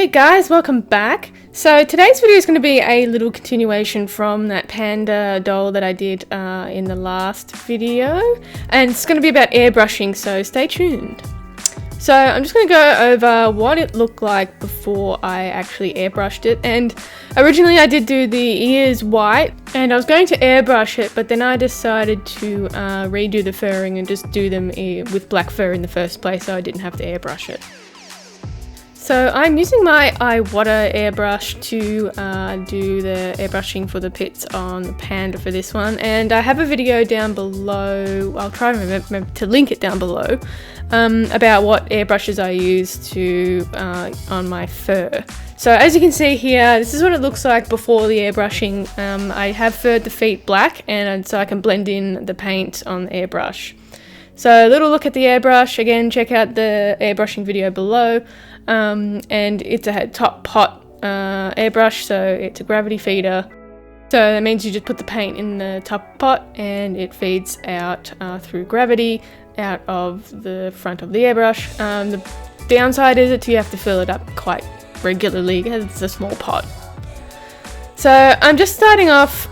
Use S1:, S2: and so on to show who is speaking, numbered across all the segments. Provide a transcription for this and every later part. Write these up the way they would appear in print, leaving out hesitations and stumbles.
S1: Hey guys, welcome back. So today's video is going to be a little continuation from that panda doll that I did in the last video, and it's going to be about airbrushing, so stay tuned. So I'm just going to go over what it looked like before I actually airbrushed it. And originally I did do the ears white and I was going to airbrush it, but then I decided to redo the furring and just do them with black fur in the first place, so I didn't have to airbrush it. So I'm using my Iwata airbrush to do the airbrushing for the pits on the panda for this one, and I have a video down below. I'll try and remember to link it down below about what airbrushes I use to on my fur. So as you can see here, this is what it looks like before the airbrushing. I have furred the feet black, and so I can blend in the paint on the airbrush. So a little look at the airbrush. Again, check out the airbrushing video below. And it's a top pot airbrush, so it's a gravity feeder. So that means you just put the paint in the top pot and it feeds out through gravity out of the front of the airbrush. The downside is that you have to fill it up quite regularly because it's a small pot. So I'm just starting off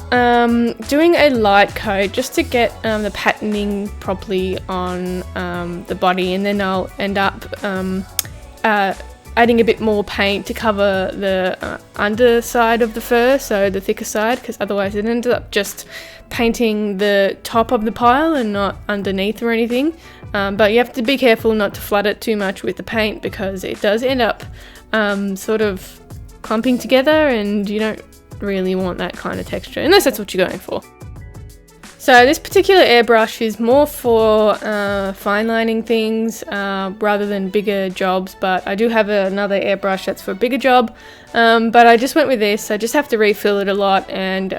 S1: doing a light coat just to get the patterning properly on the body, and then I'll end up adding a bit more paint to cover the underside of the fur, so the thicker side, because otherwise it ends up just painting the top of the pile and not underneath or anything. But you have to be careful not to flood it too much with the paint, because it does end up sort of clumping together, and you don't really want that kind of texture unless that's what you're going for. So this particular airbrush is more for fine lining things rather than bigger jobs, but I do have another airbrush that's for a bigger job, but I just went with this. I just have to refill it a lot, and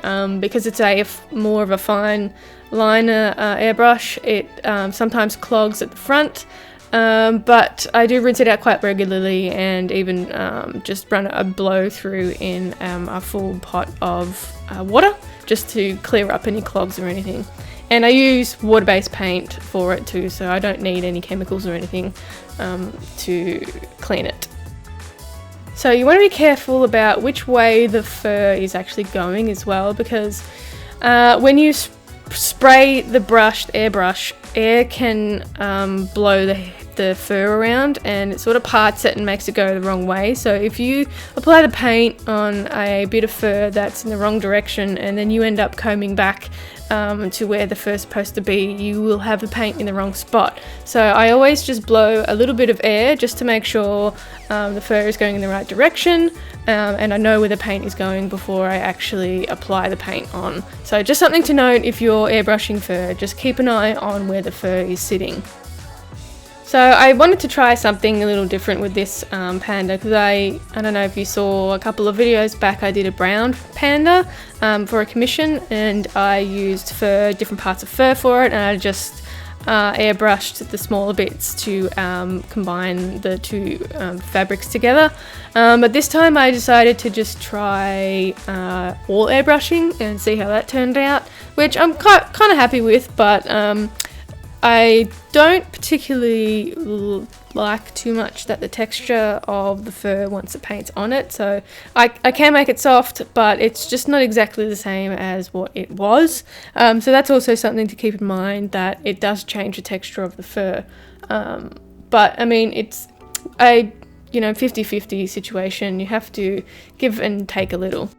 S1: because it's more of a fine liner airbrush, it sometimes clogs at the front, but I do rinse it out quite regularly, and even just run a blow through in a full pot of water, just to clear up any clogs or anything. And I use water-based paint for it too, so I don't need any chemicals or anything to clean it. So you want to be careful about which way the fur is actually going as well, because when you spray the airbrush, air can blow the fur around, and it sort of parts it and makes it go the wrong way. So if you apply the paint on a bit of fur that's in the wrong direction, and then you end up combing back to where the fur's supposed to be, you will have the paint in the wrong spot. So I always just blow a little bit of air just to make sure the fur is going in the right direction, and I know where the paint is going before I actually apply the paint on. So just something to note if you're airbrushing fur, just keep an eye on where the fur is sitting. So I wanted to try something a little different with this panda, because I don't know if you saw a couple of videos back, I did a brown panda for a commission, and I used different parts of fur for it, and I just airbrushed the smaller bits to combine the two fabrics together. But this time I decided to just try all airbrushing and see how that turned out, which I'm kind of happy with, but I don't particularly like too much that the texture of the fur once the paint's on it, so I can make it soft, but it's just not exactly the same as what it was. So that's also something to keep in mind, that it does change the texture of the fur. But I mean, it's a 50-50 situation. You have to give and take a little.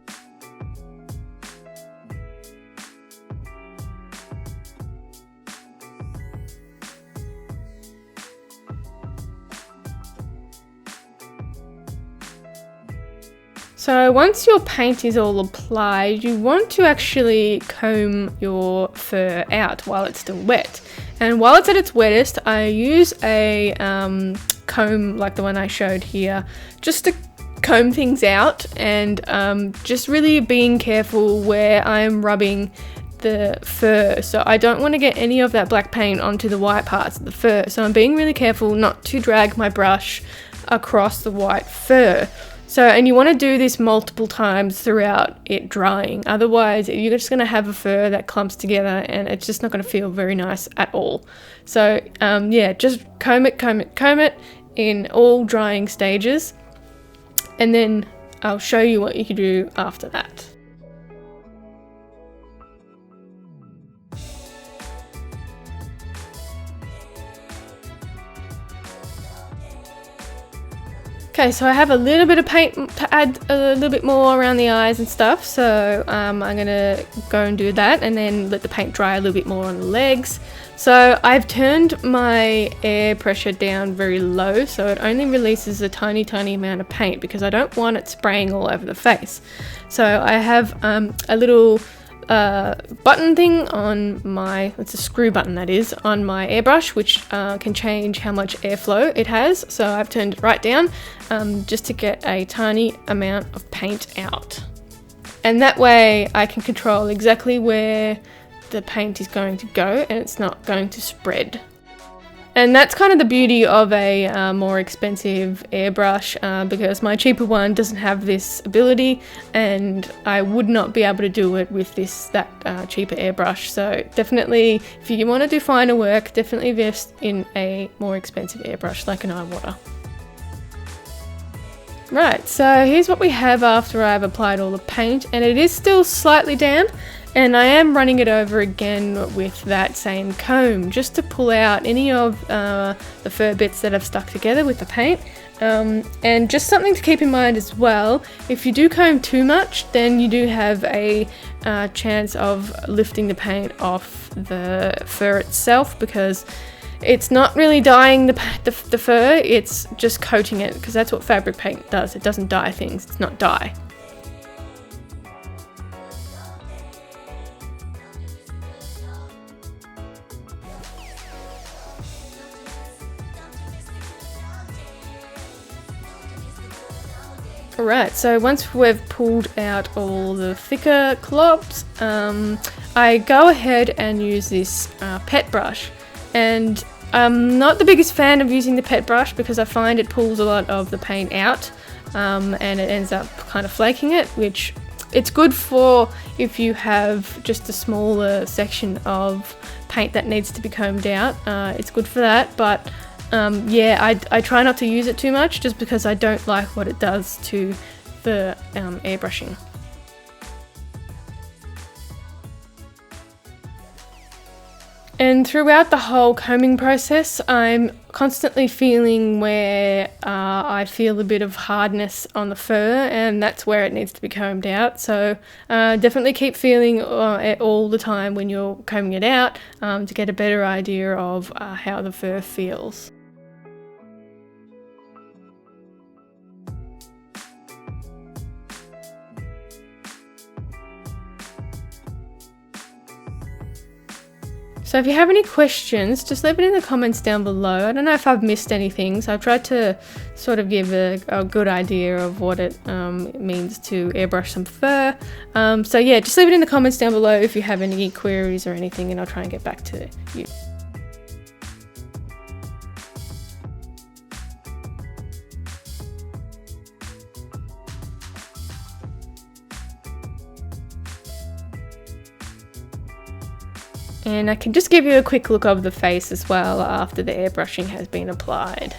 S1: So once your paint is all applied, you want to actually comb your fur out while it's still wet. And while it's at its wettest, I use a comb like the one I showed here, just to comb things out, and just really being careful where I'm rubbing the fur. So I don't want to get any of that black paint onto the white parts of the fur. So I'm being really careful not to drag my brush across the white fur. So, and you want to do this multiple times throughout it drying, otherwise you're just going to have a fur that clumps together and it's just not going to feel very nice at all. So yeah, just comb it in all drying stages. and then I'll show you what you can do after that. Okay, so I have a little bit of paint to add a little bit more around the eyes and stuff, so I'm gonna go and do that and then let the paint dry a little bit more on the legs. So I've turned my air pressure down very low, so it only releases a tiny amount of paint because I don't want it spraying all over the face. So I have a little button thing on my, it's a screw button that is, on my airbrush, which can change how much airflow it has. So I've turned it right down just to get a tiny amount of paint out. And that way I can control exactly where the paint is going to go and it's not going to spread. And that's kind of the beauty of a more expensive airbrush, because my cheaper one doesn't have this ability, and I would not be able to do it with that cheaper airbrush. So definitely, if you want to do finer work, definitely invest in a more expensive airbrush like an iWater. Right, so here's what we have after I've applied all the paint, and it is still slightly damp. And I am running it over again with that same comb just to pull out any of the fur bits that have stuck together with the paint. And just something to keep in mind as well, if you do comb too much, then you do have a chance of lifting the paint off the fur itself, because it's not really dyeing the fur, it's just coating it, because that's what fabric paint does. It doesn't dye things, it's not dye. Alright, so once we've pulled out all the thicker clops, I go ahead and use this pet brush. And I'm not the biggest fan of using the pet brush because I find it pulls a lot of the paint out, and it ends up kind of flaking it, which it's good for if you have just a smaller section of paint that needs to be combed out. It's good for that, but yeah, I try not to use it too much just because I don't like what it does to the airbrushing. And throughout the whole combing process, I'm constantly feeling where I feel a bit of hardness on the fur, and that's where it needs to be combed out. So definitely keep feeling it all the time when you're combing it out to get a better idea of how the fur feels. So if you have any questions, just leave it in the comments down below. I don't know if I've missed anything, so I've tried to sort of give a good idea of what it means to airbrush some fur. So yeah, just leave it in the comments down below if you have any queries or anything, and I'll try and get back to you. And I can just give you a quick look of the face as well after the airbrushing has been applied.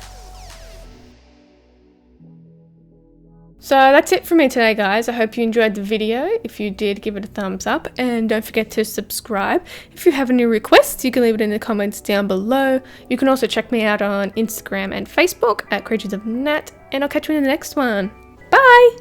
S1: So that's it for me today, guys. I hope you enjoyed the video. If you did, give it a thumbs up, and don't forget to subscribe. If you have any requests, you can leave it in the comments down below. You can also check me out on Instagram and Facebook at Creatures of Nat, and I'll catch you in the next one. Bye!